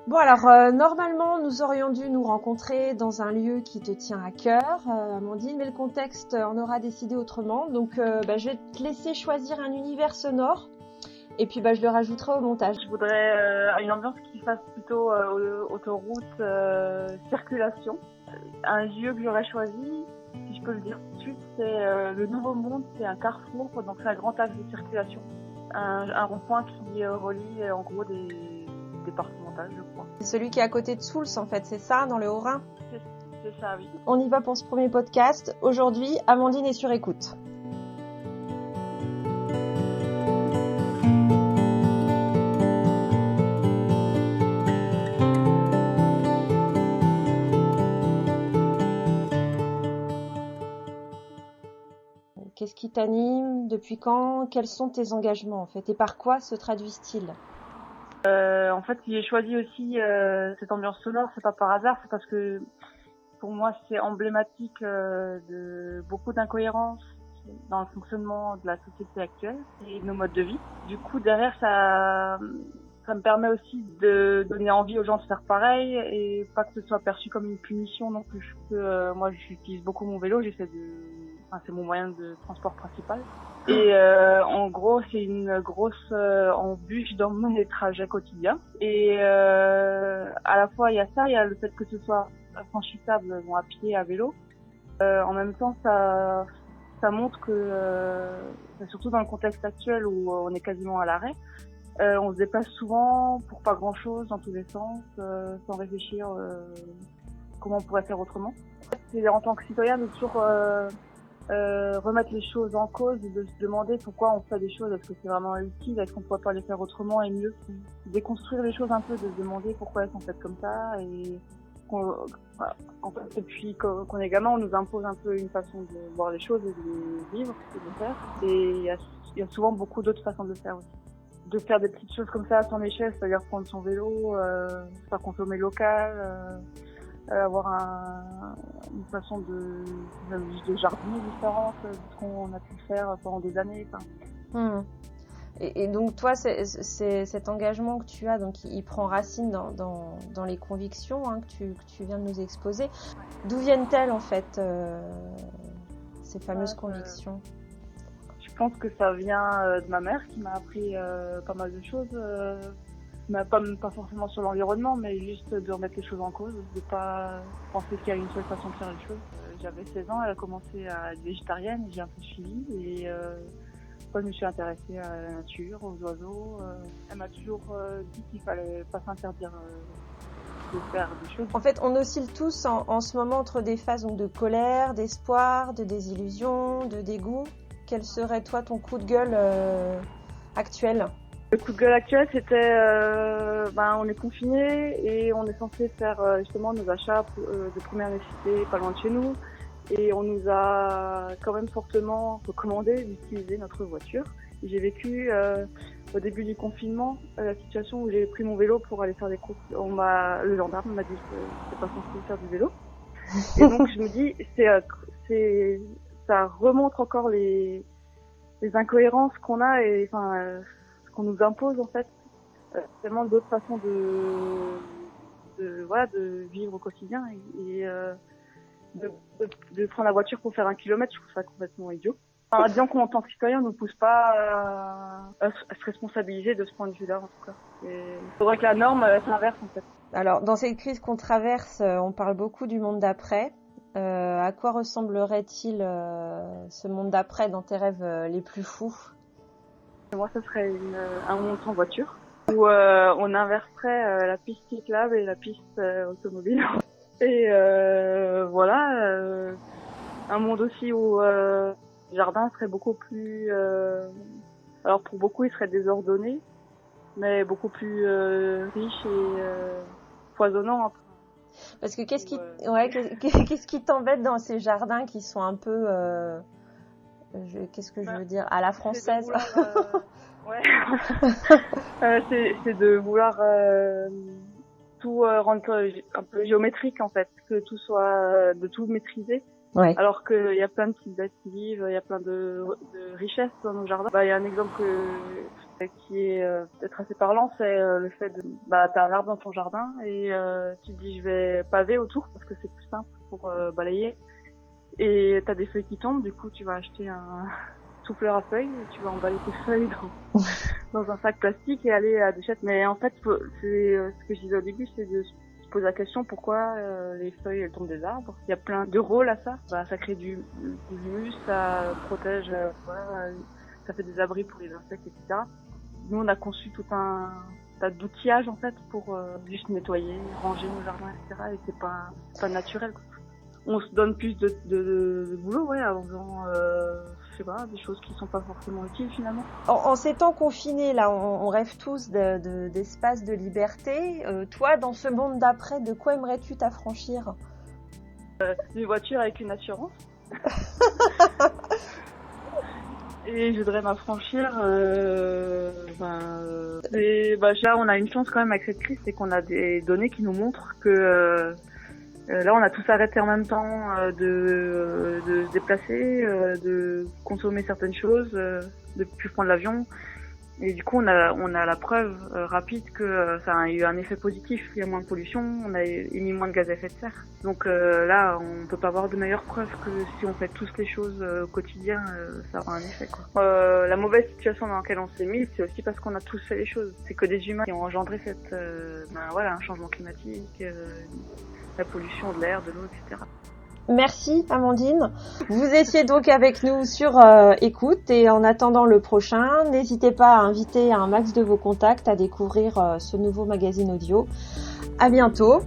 Bon alors, normalement, nous aurions dû nous rencontrer dans un lieu qui te tient à cœur, Amandine, mais le contexte en aura décidé autrement. Donc, je vais te laisser choisir un univers sonore, et puis je le rajouterai au montage. Je voudrais une ambiance qui fasse plutôt autoroute, circulation. Un lieu que j'aurais choisi, si je peux le dire tout de suite, c'est le Nouveau Monde. C'est un carrefour, donc c'est un grand axe de circulation. Un rond-point qui relie en gros des départementales, je crois. C'est celui qui est à côté de Souls, en fait, c'est ça, dans le Haut-Rhin ? C'est ça, oui. On y va pour ce premier podcast. Aujourd'hui, Amandine est sur écoute. Qu'est-ce qui t'anime? Depuis quand? Quels sont tes engagements, en fait? Et par quoi se traduisent-ils? En fait, si j'ai choisi aussi cette ambiance sonore, c'est pas par hasard, c'est parce que pour moi, c'est emblématique de beaucoup d'incohérences dans le fonctionnement de la société actuelle et de nos modes de vie. Du coup, derrière, ça me permet aussi de donner envie aux gens de faire pareil et pas que ce soit perçu comme une punition non plus. Moi, j'utilise beaucoup mon vélo, c'est mon moyen de transport principal. Et en gros, c'est une grosse embûche dans mes trajets quotidiens. Et à la fois, il y a ça, il y a le fait que ce soit franchissable à pied, à vélo. En même temps, ça montre que, surtout dans le contexte actuel où on est quasiment à l'arrêt, on se déplace souvent pour pas grand-chose dans tous les sens, sans réfléchir comment on pourrait faire autrement. C'est en tant que citoyen de toujours remettre les choses en cause, de se demander pourquoi on fait des choses, est-ce que c'est vraiment utile, est-ce qu'on pourrait pas les faire autrement et mieux, déconstruire les choses un peu, de se demander pourquoi elles sont faites comme ça. Et en fait, depuis qu'on est gamin, on nous impose un peu une façon de voir les choses et de les vivre et de les faire. Et il y a souvent beaucoup d'autres façons de le faire aussi. De faire des petites choses comme ça à son échelle, c'est-à-dire prendre son vélo, faire consommer local, avoir une façon de jardiner différente de ce qu'on a pu faire pendant des années. Et donc toi, c'est cet engagement que tu as, donc il prend racine dans les convictions que tu viens de nous exposer. D'où viennent-elles en fait ces fameuses convictions? Je pense que ça vient de ma mère qui m'a appris pas mal de choses. Pas forcément sur l'environnement, mais juste de remettre les choses en cause, de pas penser qu'il y a une seule façon de faire les choses. J'avais 16 ans, elle a commencé à être végétarienne, j'ai un peu suivi et je me suis intéressée à la nature, aux oiseaux. Elle m'a toujours dit qu'il fallait pas s'interdire de faire des choses. En fait, on oscille tous en ce moment entre des phases donc, de colère, d'espoir, de désillusion, de dégoût. Quel serait toi ton coup de gueule actuel? Le coup de gueule actuel, c'était on est confinés et on est censé faire justement nos achats de première nécessité pas loin de chez nous. Et on nous a quand même fortement recommandé d'utiliser notre voiture. Et j'ai vécu au début du confinement la situation où j'ai pris mon vélo pour aller faire des courses. Le gendarme m'a dit que c'était pas censé faire du vélo. Et donc je me dis, ça remontre encore les incohérences qu'on a et ce qu'on nous impose en fait. Tellement d'autres façons de vivre au quotidien et de prendre la voiture pour faire 1 kilomètre, je trouve ça complètement idiot. Disons qu'en tant que citoyen, on ne nous pousse pas à se responsabiliser de ce point de vue-là, en tout cas. Il faudrait que la norme s'inverse, en fait. Alors, dans cette crise qu'on traverse, on parle beaucoup du monde d'après. À quoi ressemblerait-il ce monde d'après dans tes rêves les plus fous? Moi, ça serait un monde sans voiture, où on inverserait la piste cyclable et la piste automobile. Et un monde aussi où les jardins seraient beaucoup plus... alors pour beaucoup, ils seraient désordonnés, mais beaucoup plus riches et foisonnants. Parce que qu'est-ce qui t'embête dans ces jardins qui sont un peu... je veux dire? À la française. C'est de vouloir tout rendre un peu géométrique en fait, que tout soit de tout maîtriser. Ouais. Alors qu'il y a plein de petites bêtes qui vivent, il y a plein de richesses dans nos jardins. Il y a un exemple qui est peut-être assez parlant, c'est le fait de t'as un arbre dans ton jardin et tu te dis je vais paver autour parce que c'est plus simple pour balayer, et t'as des feuilles qui tombent, du coup tu vas acheter un souffleur à feuilles et tu vas emballer tes feuilles dans un sac plastique et aller à la déchette. Mais en fait c'est ce que je disais au début, c'est de se poser la question pourquoi les feuilles elles tombent des arbres. Il y a plein de rôles à ça. Ça crée du humus, ça protège, ça fait des abris pour les insectes, etc. Nous, on a conçu tout un tas d'outillages, en fait, pour juste nettoyer, ranger nos jardins, etc. Et c'est pas naturel, quoi. On se donne plus de boulot, en faisant, je sais pas, des choses qui sont pas forcément utiles, finalement. En ces temps confinés, là, on rêve tous d'espace de liberté. Toi, dans ce monde d'après, de quoi aimerais-tu t'affranchir? Une voiture avec une assurance. Et je voudrais m'affranchir. Là, on a une chance quand même avec cette crise, c'est qu'on a des données qui nous montrent que là, on a tous arrêté en même temps de se déplacer, de consommer certaines choses, de plus prendre l'avion. Et du coup, on a la preuve rapide que ça a eu un effet positif. Il y a moins de pollution, on a émis moins de gaz à effet de serre. Donc là, on peut pas avoir de meilleure preuve que si on fait tous les choses au quotidien, ça aura un effet, quoi. La mauvaise situation dans laquelle on s'est mis, c'est aussi parce qu'on a tous fait les choses. C'est que des humains qui ont engendré un changement climatique, la pollution de l'air, de l'eau, etc. Merci Amandine. Vous étiez donc avec nous sur Écoute, et en attendant le prochain, n'hésitez pas à inviter un max de vos contacts à découvrir ce nouveau magazine audio. À bientôt.